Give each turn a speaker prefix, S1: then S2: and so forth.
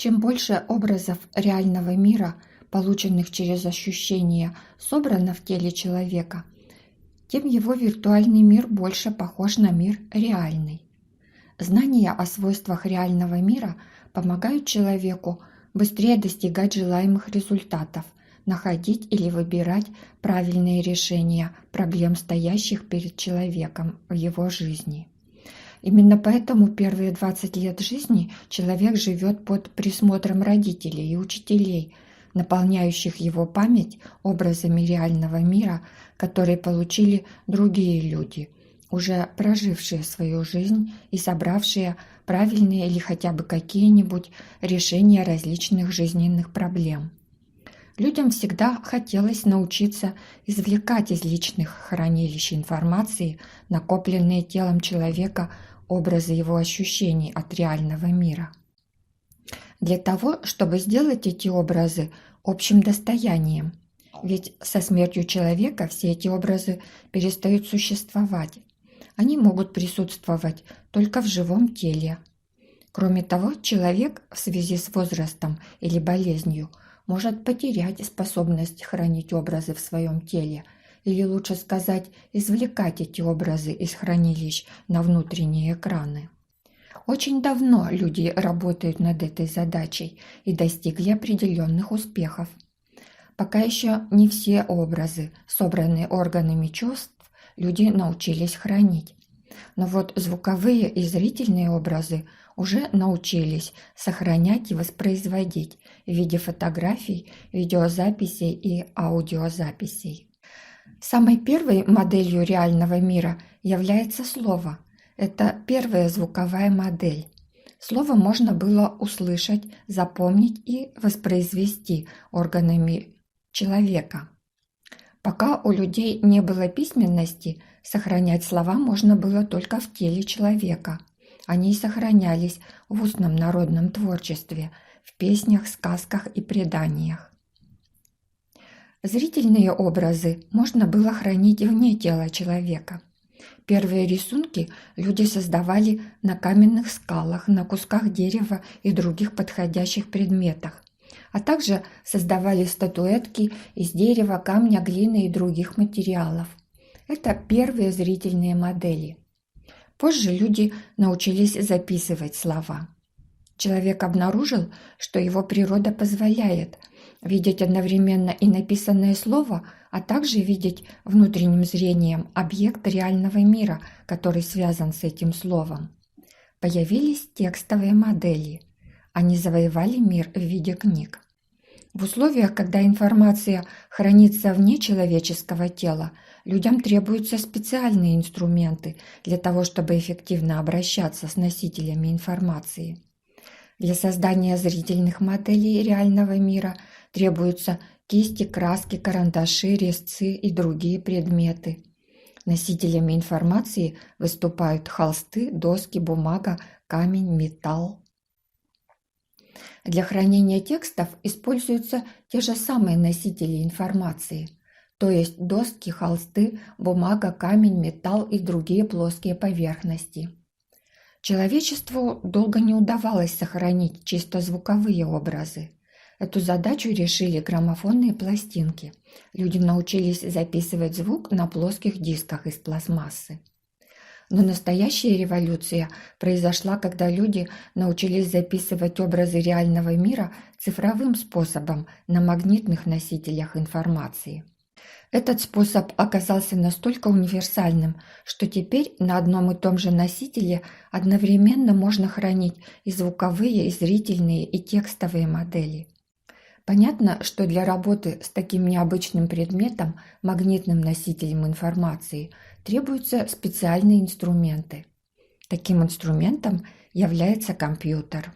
S1: Чем больше образов реального мира, полученных через ощущения, собрано в теле человека, тем его виртуальный мир больше похож на мир реальный. Знания о свойствах реального мира помогают человеку быстрее достигать желаемых результатов, находить или выбирать правильные решения проблем, стоящих перед человеком в его жизни. Именно поэтому первые 20 лет жизни человек живет под присмотром родителей и учителей, наполняющих его память образами реального мира, которые получили другие люди, уже прожившие свою жизнь и собравшие правильные или хотя бы какие-нибудь решения различных жизненных проблем. Людям всегда хотелось научиться извлекать из личных хранилищ информации, накопленные телом человека, образы его ощущений от реального мира. Для того, чтобы сделать эти образы общим достоянием, ведь со смертью человека все эти образы перестают существовать. Они могут присутствовать только в живом теле. Кроме того, человек в связи с возрастом или болезнью может потерять способность хранить образы в своем теле, или лучше сказать, извлекать эти образы из хранилищ на внутренние экраны. Очень давно люди работают над этой задачей и достигли определенных успехов. Пока еще не все образы, собранные органами чувств, люди научились хранить. Но вот звуковые и зрительные образы уже научились сохранять и воспроизводить в виде фотографий, видеозаписей и аудиозаписей. Самой первой моделью реального мира является слово. Это первая звуковая модель. Слово можно было услышать, запомнить и воспроизвести органами человека. Пока у людей не было письменности, сохранять слова можно было только в теле человека. Они сохранялись в устном народном творчестве, в песнях, сказках и преданиях. Зрительные образы можно было хранить вне тела человека. Первые рисунки люди создавали на каменных скалах, на кусках дерева и других подходящих предметах, а также создавали статуэтки из дерева, камня, глины и других материалов. Это первые зрительные модели. Позже люди научились записывать слова. Человек обнаружил, что его природа позволяет видеть одновременно и написанное слово, а также видеть внутренним зрением объект реального мира, который связан с этим словом. Появились текстовые модели. Они завоевали мир в виде книг. В условиях, когда информация хранится вне человеческого тела, людям требуются специальные инструменты для того, чтобы эффективно обращаться с носителями информации. Для создания зрительных моделей реального мира требуются кисти, краски, карандаши, резцы и другие предметы. Носителями информации выступают холсты, доски, бумага, камень, металл. Для хранения текстов используются те же самые носители информации, то есть доски, холсты, бумага, камень, металл и другие плоские поверхности. Человечеству долго не удавалось сохранить чисто звуковые образы. Эту задачу решили граммофонные пластинки. Люди научились записывать звук на плоских дисках из пластмассы. Но настоящая революция произошла, когда люди научились записывать образы реального мира цифровым способом на магнитных носителях информации. Этот способ оказался настолько универсальным, что теперь на одном и том же носителе одновременно можно хранить и звуковые, и зрительные, и текстовые модели. Понятно, что для работы с таким необычным предметом, магнитным носителем информации, требуются специальные инструменты. Таким инструментом является компьютер.